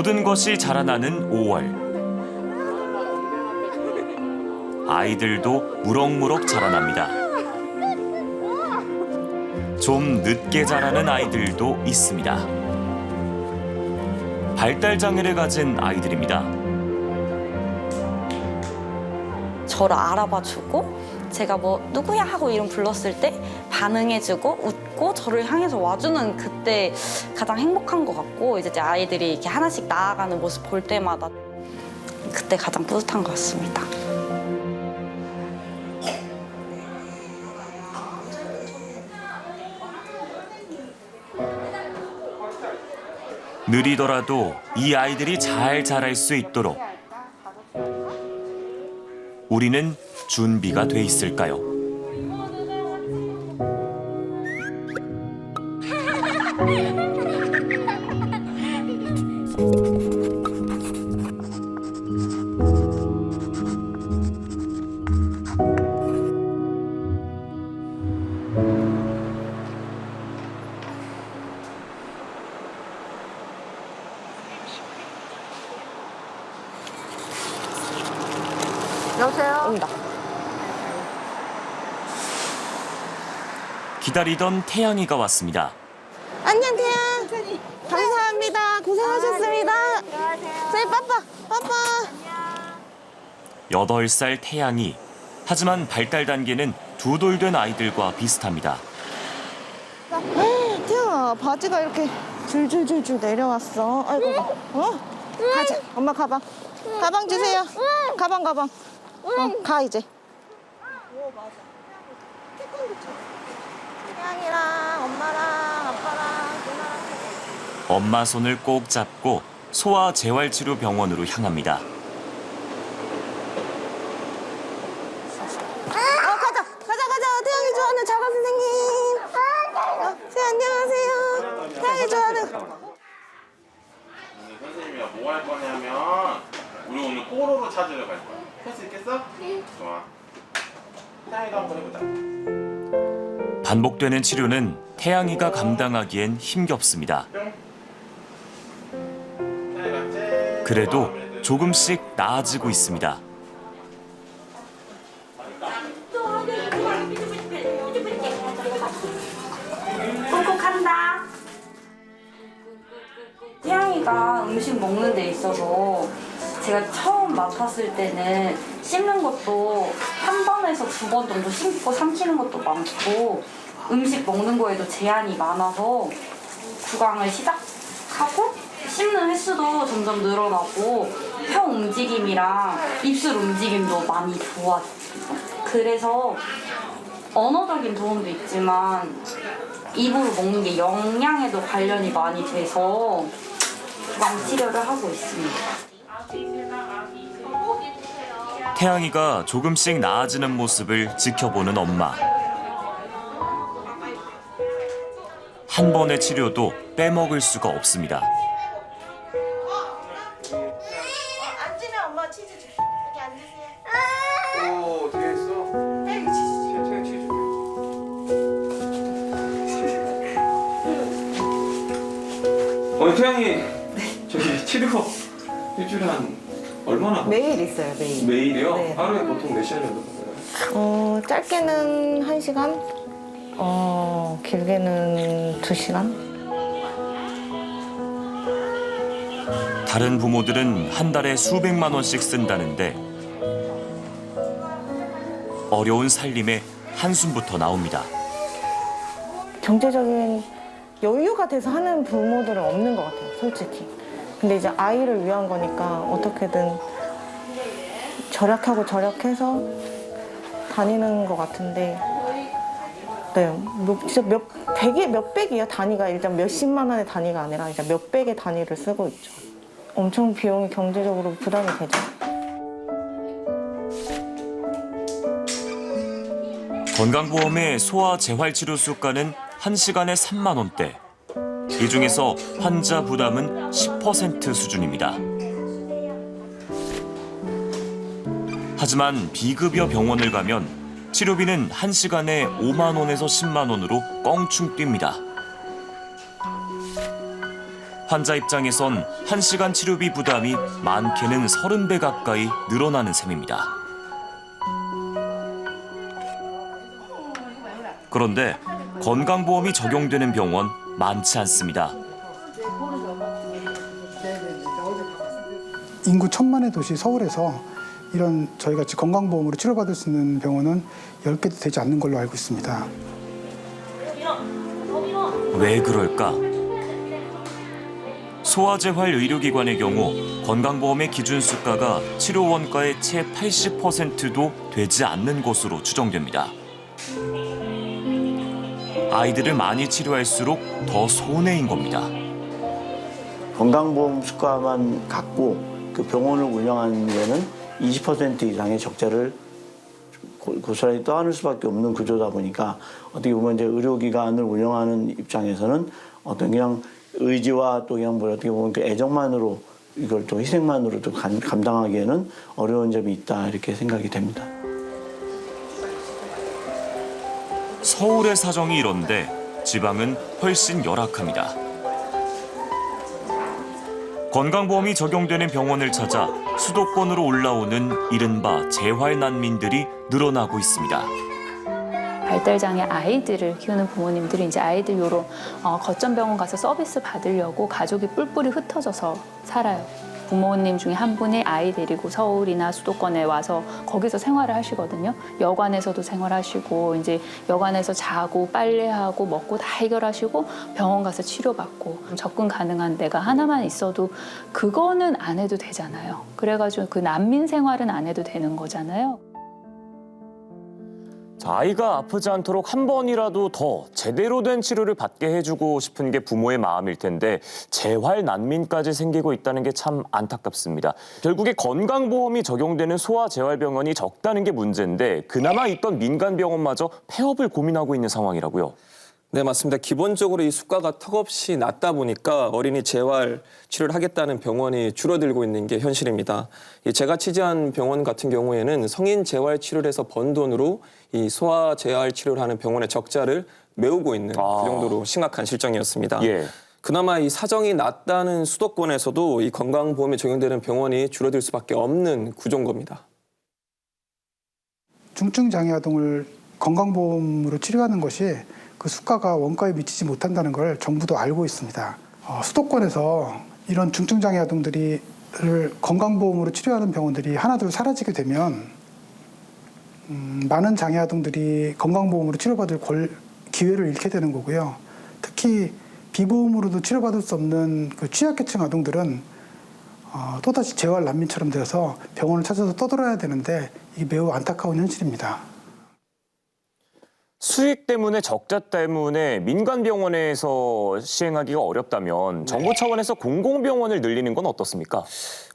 모든 것이 자라나는 5월. 아이들도 무럭무럭 자라납니다. 좀 늦게 자라는 아이들도 있습니다. 발달 장애를 가진 아이들입니다. 저를 알아봐주고 제가 뭐 누구야 하고 이름 불렀을 때 반응해주고 웃고 저를 향해서 와주는 그때 가장 행복한 것 같고, 이제 제 아이들이 이렇게 하나씩 나아가는 모습 볼 때마다 그때 가장 뿌듯한 것 같습니다. 느리더라도 이 아이들이 잘 자랄 수 있도록 우리는 준비가 돼 있을까요? 여보세요? 온다. 기다리던 태양이가 왔습니다. 안녕, 태양. 감사합니다. 고생하셨습니다. 저희 빠빠. 8살 태양이. 하지만 발달 단계는 2돌 된 아이들과 비슷합니다. 태양아, 바지가 이렇게 줄줄줄줄 내려왔어. 아이고, 가자. 엄마 가방. 가방 주세요. 가방. 가 이제. 태양이랑 엄마랑 아빠랑 누나랑. 엄마 손을 꼭 잡고 소아재활치료병원으로 향합니다. 가자. 태양이 좋아하는 작은 선생님. 안녕하세요. 태양이 좋아하는. 선생님이랑 뭐 할 거냐면 우리 오늘 뽀로로 찾으러 갈 거야. 할 수 있겠어? 네. 좋아. 태양이도 한번 해보자. 반복되는 치료는 태양이가 감당하기엔 힘겹습니다. 그래도 조금씩 나아지고 있습니다. 꿀꺽한다. 태양이가 음식 먹는 데 있어서 제가 처음 맡았을 때는 씹는 것도 한 번에서 2번 정도 씹고 삼키는 것도 많고, 음식 먹는 거에도 제한이 많아서 구강을 시작하고 씹는 횟수도 점점 늘어나고 혀 움직임이랑 입술 움직임도 많이 좋아졌어요. 그래서 언어적인 도움도 있지만 입으로 먹는 게 영양에도 관련이 많이 돼서 구강 치료를 하고 있습니다. 태양이가 조금씩 나아지는 모습을 지켜보는 엄마. 한 번의 치료도 빼먹을 수가 없습니다. 앉으면 엄마 치즈 줘. 여기 앉으세요. 오, 어떻게 했어? 태양이 치즈 줘. 태양 치즈 줄게. 태양이 저기 치료 일주일에 한 얼마나? 매일 있어요, 매일. 매일이요? 네. 하루에 보통 몇 시간 정도 받아요? 짧게는 1시간, 길게는 2시간. 다른 부모들은 한 달에 수백만 원씩 쓴다는데 어려운 살림에 한숨부터 나옵니다. 경제적인 여유가 돼서 하는 부모들은 없는 것 같아요, 솔직히. 근데 이제 아이를 위한 거니까 어떻게든 절약해서 다니는 것 같은데, 네, 진짜 몇백이에요, 단위가. 일단 몇십만 원의 단위가 아니라 이제 몇백의 단위를 쓰고 있죠. 엄청 비용이 경제적으로 부담이 되죠. 건강보험의 소아재활치료 수가는 1시간에 3만 원대. 이 중에서 환자 부담은 10% 수준입니다. 하지만 비급여 병원을 가면 치료비는 1시간에 5만 원에서 10만 원으로 껑충 뜁니다. 환자 입장에선 1시간 치료비 부담이 많게는 30배 가까이 늘어나는 셈입니다. 그런데 건강보험이 적용되는 병원 많지 않습니다. 인구 1000만의 도시 서울에서 이런 저희같이 건강보험으로 치료받을 수 있는 병원은 10개도 되지 않는 걸로 알고 있습니다. 왜 그럴까? 소아재활 의료기관의 경우 건강보험의 기준 수가가 치료 원가의 채 80%도 되지 않는 것으로 추정됩니다. 아이들을 많이 치료할수록 더 손해인 겁니다. 건강보험 수가만 갖고 그 병원을 운영하는 데는 20% 이상의 적자를 고스란히 떠안을 수밖에 없는 구조다 보니까 어떻게 보면 이제 의료기관을 운영하는 입장에서는 어떤 그냥 의지와 또 그냥 뭐 어떻게 보면 그 애정만으로 이걸 또 희생만으로 또 감당하기에는 어려운 점이 있다 이렇게 생각이 됩니다. 서울의 사정이 이런데 지방은 훨씬 열악합니다. 건강보험이 적용되는 병원을 찾아 수도권으로 올라오는 이른바 재활 난민들이 늘어나고 있습니다. 발달장애 아이들을 키우는 부모님들이 이제 아이들 요런 거점 병원 가서 서비스 받으려고 가족이 뿔뿔이 흩어져서 살아요. 부모님 중에 한 분이 아이 데리고 서울이나 수도권에 와서 거기서 생활을 하시거든요. 여관에서도 생활하시고 이제 여관에서 자고 빨래하고 먹고 다 해결하시고 병원 가서 치료받고 접근 가능한 데가 하나만 있어도 그거는 안 해도 되잖아요. 그래가지고 그 난민 생활은 안 해도 되는 거잖아요. 자, 아이가 아프지 않도록 한 번이라도 더 제대로 된 치료를 받게 해주고 싶은 게 부모의 마음일 텐데 재활 난민까지 생기고 있다는 게 참 안타깝습니다. 결국에 건강보험이 적용되는 소아재활병원이 적다는 게 문제인데 그나마 있던 민간병원마저 폐업을 고민하고 있는 상황이라고요. 네, 맞습니다. 기본적으로 이 수가가 턱없이 낮다 보니까 어린이 재활 치료를 하겠다는 병원이 줄어들고 있는 게 현실입니다. 제가 취재한 병원 같은 경우에는 성인 재활 치료를 해서 번 돈으로 이 소아 재활 치료를 하는 병원의 적자를 메우고 있는 그 정도로 심각한 실정이었습니다. 예. 그나마 이 사정이 낮다는 수도권에서도 이 건강보험이 적용되는 병원이 줄어들 수밖에 없는 구조인 겁니다. 중증장애 아동을 건강보험으로 치료하는 것이 그 수가가 원가에 미치지 못한다는 걸 정부도 알고 있습니다. 수도권에서 이런 중증장애 아동들을 건강보험으로 치료하는 병원들이 하나둘 사라지게 되면 많은 장애 아동들이 건강보험으로 치료받을 기회를 잃게 되는 거고요. 특히 비보험으로도 치료받을 수 없는 그 취약계층 아동들은 또다시 재활 난민처럼 되어서 병원을 찾아서 떠돌아야 되는데 이게 매우 안타까운 현실입니다. 수익 때문에 적자 때문에 민간병원에서 시행하기가 어렵다면 정부 차원에서 공공병원을 늘리는 건 어떻습니까?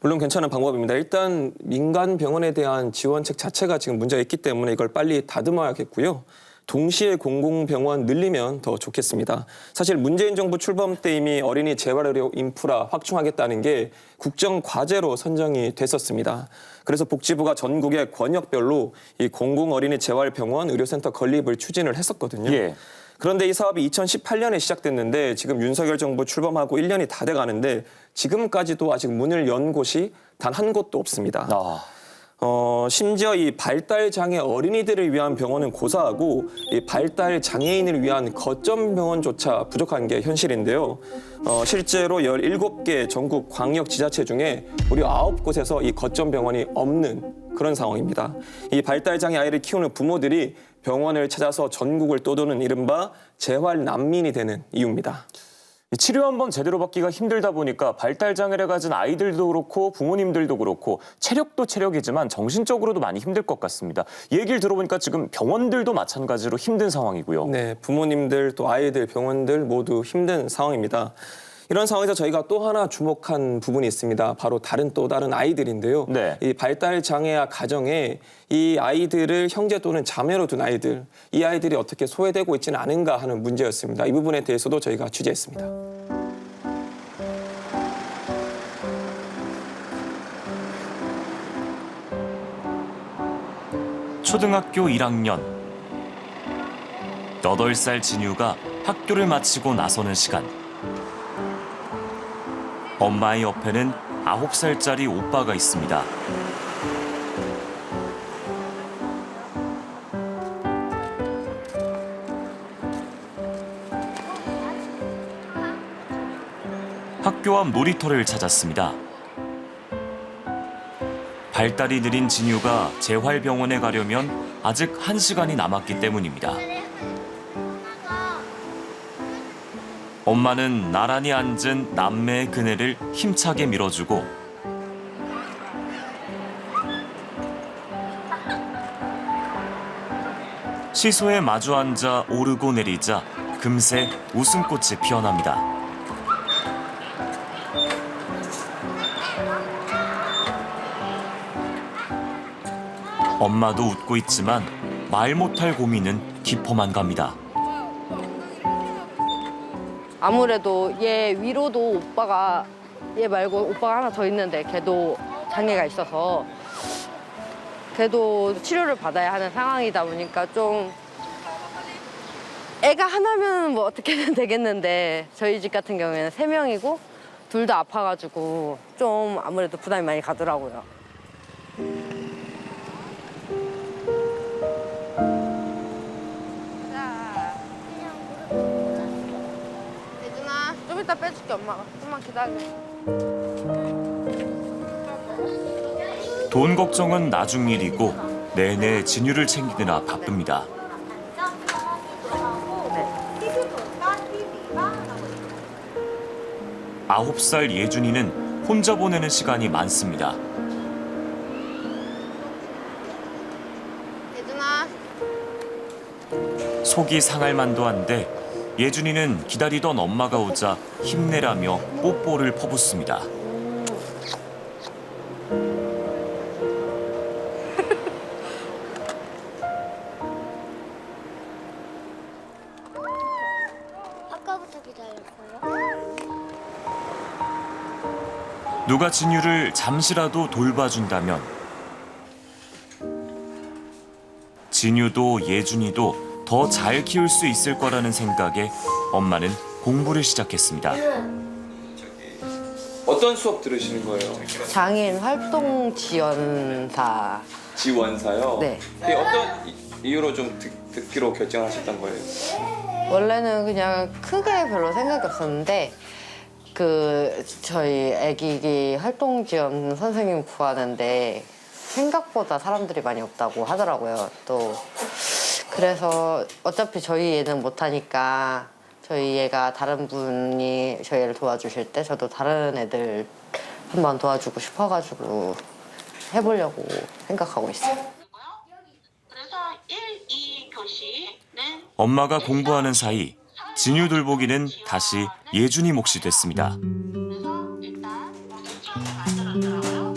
물론 괜찮은 방법입니다. 일단 민간병원에 대한 지원책 자체가 지금 문제가 있기 때문에 이걸 빨리 다듬어야겠고요. 동시에 공공병원 늘리면 더 좋겠습니다. 사실 문재인 정부 출범 때 이미 어린이 재활의료 인프라 확충하겠다는 게 국정과제로 선정이 됐었습니다. 그래서 복지부가 전국의 권역별로 이 공공어린이 재활병원 의료센터 건립을 추진을 했었거든요. 예. 그런데 이 사업이 2018년에 시작됐는데 지금 윤석열 정부 출범하고 1년이 다 돼가는데 지금까지도 아직 문을 연 곳이 단 한 곳도 없습니다. 심지어 이 발달장애 어린이들을 위한 병원은 고사하고 이 발달장애인을 위한 거점 병원조차 부족한 게 현실인데요. 실제로 17개 전국 광역 지자체 중에 무려 9곳에서 이 거점 병원이 없는 그런 상황입니다. 이 발달장애 아이를 키우는 부모들이 병원을 찾아서 전국을 떠도는 이른바 재활 난민이 되는 이유입니다. 치료 한번 제대로 받기가 힘들다 보니까 발달장애를 가진 아이들도 그렇고 부모님들도 그렇고 체력도 체력이지만 정신적으로도 많이 힘들 것 같습니다. 얘기를 들어보니까 지금 병원들도 마찬가지로 힘든 상황이고요. 네, 부모님들 또 아이들, 병원들 모두 힘든 상황입니다. 이런 상황에서 저희가 또 하나 주목한 부분이 있습니다. 바로 또 다른 아이들인데요. 네. 이 발달장애아 가정에 이 아이들을 형제 또는 자매로 둔 아이들, 이 아이들이 어떻게 소외되고 있지는 않은가 하는 문제였습니다. 이 부분에 대해서도 저희가 취재했습니다. 초등학교 1학년. 8살 진유가 학교를 마치고 나서는 시간. 엄마의 옆에는 9살짜리 오빠가 있습니다. 학교 앞 놀이터를 찾았습니다. 발달이 느린 진유가 재활병원에 가려면 아직 1시간이 남았기 때문입니다. 엄마는 나란히 앉은 남매의 그네를 힘차게 밀어주고 시소에 마주 앉아 오르고 내리자 금세 웃음꽃이 피어납니다. 엄마도 웃고 있지만 말 못할 고민은 깊어만 갑니다. 아무래도 얘 위로도 오빠가 얘 말고 오빠가 하나 더 있는데 걔도 장애가 있어서 걔도 치료를 받아야 하는 상황이다 보니까 좀 애가 하나면 뭐 어떻게든 되겠는데 저희 집 같은 경우에는 3명이고 둘 다 아파가지고 좀 아무래도 부담이 많이 가더라고요. 예준아, 좀 이따 빼줄게 엄마가. 좀만 기다려. 돈 걱정은 나중 일이고 내내 진유를 챙기느라 바쁩니다. 아홉 살 예준이는 혼자 보내는 시간이 많습니다. 예준아. 속이 상할 만도 한데 예준이는 기다리던 엄마가 오자 힘내라며 뽀뽀를 퍼붓습니다. 아까부터 기다렸어요? 누가 진유를 잠시라도 돌봐준다면 진유도 예준이도 더 잘 키울 수 있을 거라는 생각에 엄마는 공부를 시작했습니다. 어떤 수업 들으시는 거예요? 장애인 활동 지원사. 지원사요? 네. 어떤 이유로 좀 듣기로 결정하셨던 거예요? 원래는 그냥 크게 별로 생각이 없었는데 저희 애기 활동 지원 선생님 구하는데 생각보다 사람들이 많이 없다고 하더라고요. 또 그래서 어차피 저희 애는 못하니까 저희 애가 다른 분이 저희 애를 도와주실 때 저도 다른 애들 한번 도와주고 싶어가지고 해보려고 생각하고 있어요. 그래서 1, 2교시는 엄마가 공부하는 사이 진유 돌보기는 다시 예준이 몫이 됐습니다. 그래서 일단 만들었더라고요.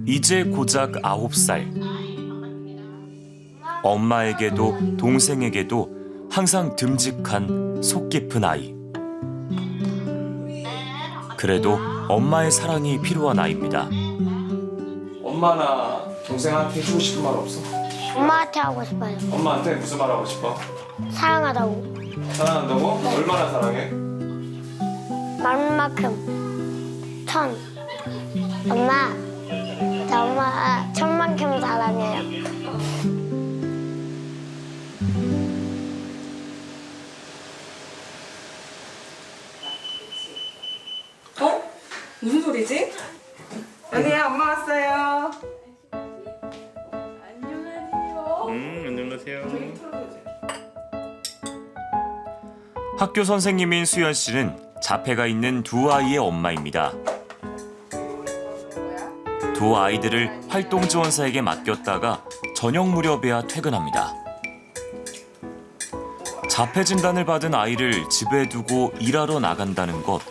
이제 고작 9살. 엄마에게도 동생에게도 항상 듬직한 속 깊은 아이. 그래도 엄마의 사랑이 필요한 아이입니다. 엄마나 동생한테 해주고 싶은 말 없어? 엄마한테 하고 싶어요. 엄마한테 무슨 말 하고 싶어? 사랑하다고. 사랑한다고? 얼마나 사랑해? 만만큼 1000. 엄마, 나 엄마 1000만큼 사랑해요. 무슨 소리지? 여기야, 엄마 왔어요. 안녕하세요. 학교 선생님인 수연 씨는 자폐가 있는 두 아이의 엄마입니다. 두 아이들을 활동지원사에게 맡겼다가 저녁 무렵에야 퇴근합니다. 자폐 진단을 받은 아이를 집에 두고 일하러 나간다는 것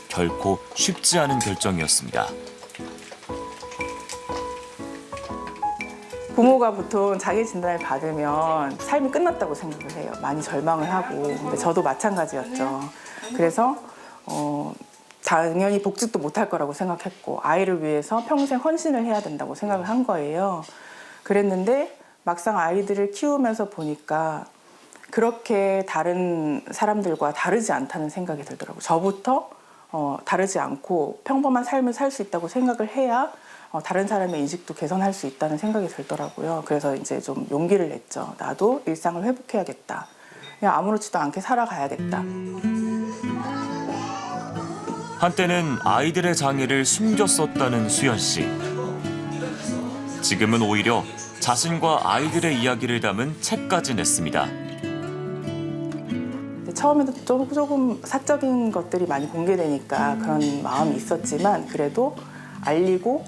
결코 쉽지 않은 결정이었습니다. 부모가 보통 자기 진단을 받으면 삶이 끝났다고 생각을 해요. 많이 절망을 하고. 근데 저도 마찬가지였죠. 그래서 당연히 복직도 못할 거라고 생각했고 아이를 위해서 평생 헌신을 해야 된다고 생각을 한 거예요. 그랬는데 막상 아이들을 키우면서 보니까 그렇게 다른 사람들과 다르지 않다는 생각이 들더라고요. 저부터 다르지 않고 평범한 삶을 살 수 있다고 생각을 해야 다른 사람의 인식도 개선할 수 있다는 생각이 들더라고요. 그래서 이제 좀 용기를 냈죠. 나도 일상을 회복해야겠다. 그냥 아무렇지도 않게 살아가야겠다. 한때는 아이들의 장애를 숨겼었다는 수연 씨. 지금은 오히려 자신과 아이들의 이야기를 담은 책까지 냈습니다. 처음에는 조금 사적인 것들이 많이 공개되니까 그런 마음이 있었지만 그래도 알리고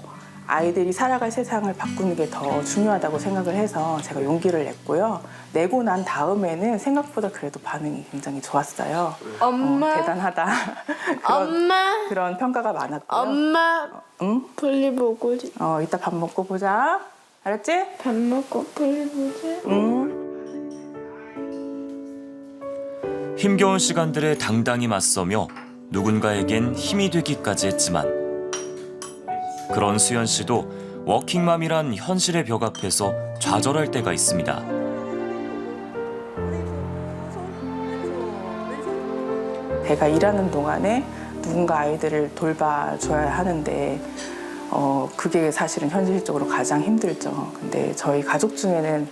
아이들이 살아갈 세상을 바꾸는 게 더 중요하다고 생각을 해서 제가 용기를 냈고요. 내고 난 다음에는 생각보다 그래도 반응이 굉장히 좋았어요. 엄마. 대단하다. 엄마. 그런 평가가 많았고요. 엄마. 응? 볼일 보고 이따 밥 먹고 보자. 알았지? 밥 먹고 볼일 보자. 응. 힘겨운 시간들에 당당히 맞서며 누군가에겐 힘이 되기까지 했지만 그런 수연 씨도 워킹맘이란 현실의 벽 앞에서 좌절할 때가 있습니다. 제가 일하는 동안에 누군가 아이들을 돌봐줘야 하는데 그게 사실은 현실적으로 가장 힘들죠. 근데 저희 가족 중에는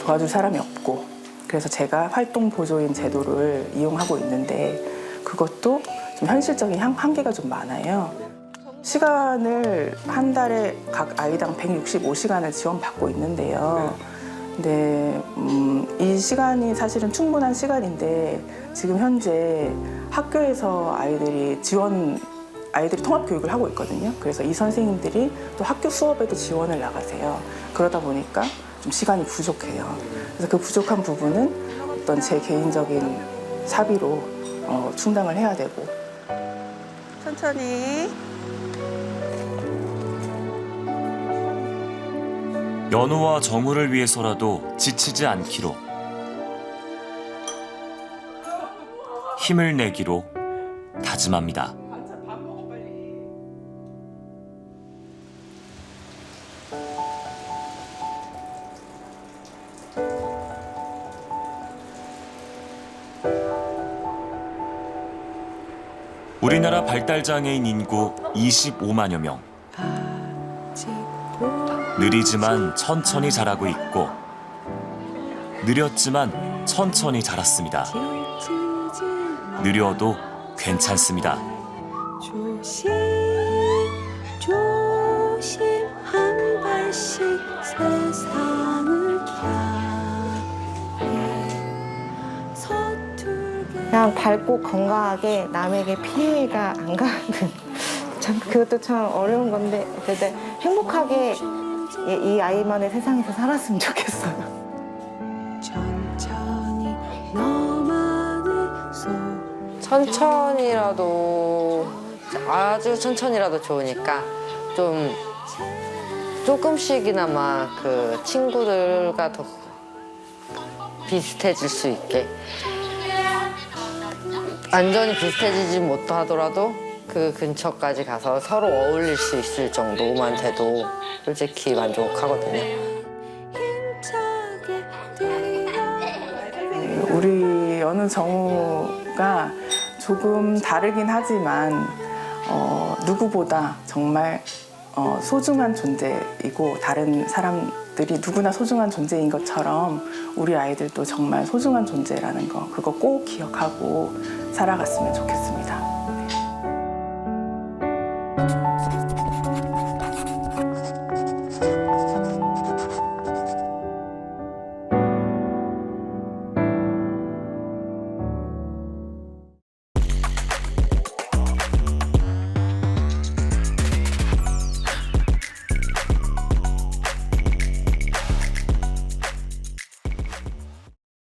도와줄 사람이 없고 그래서 제가 활동 보조인 제도를 이용하고 있는데 그것도 좀 현실적인 한계가 좀 많아요. 시간을 한 달에 각 아이당 165시간을 지원받고 있는데요. 근데 이 시간이 사실은 충분한 시간인데 지금 현재 학교에서 아이들이 통합교육을 하고 있거든요. 그래서 이 선생님들이 또 학교 수업에도 지원을 나가세요. 그러다 보니까 좀 시간이 부족해요. 그래서 그 부족한 부분은 어떤 제 개인적인 사비로 충당을 해야 되고. 천천히. 연우와 정우를 위해서라도 지치지 않기로 힘을 내기로 다짐합니다. 우리나라 발달장애인 인구 25만여 명. 느리지만 천천히 자라고 있고 느렸지만 천천히 자랐습니다. 느려도 괜찮습니다. 조심 조심 한 발씩 세상을 향해 서툴게 그냥 밝고 건강하게 남에게 피해가 안 가는 참 그것도 참 어려운 건데 어쨌든 행복하게 이 아이만의 세상에서 살았으면 좋겠어요. 천천히 너만의 천천히라도 아주 천천히라도 좋으니까 좀 조금씩이나마 그 친구들과 더 비슷해질 수 있게 완전히 비슷해지지 못하더라도 그 근처까지 가서 서로 어울릴 수 있을 정도만 돼도 솔직히 만족하거든요. 우리 연우 정우가 조금 다르긴 하지만 누구보다 정말 소중한 존재이고 다른 사람들이 누구나 소중한 존재인 것처럼 우리 아이들도 정말 소중한 존재라는 거 그거 꼭 기억하고 살아갔으면 좋겠습니다.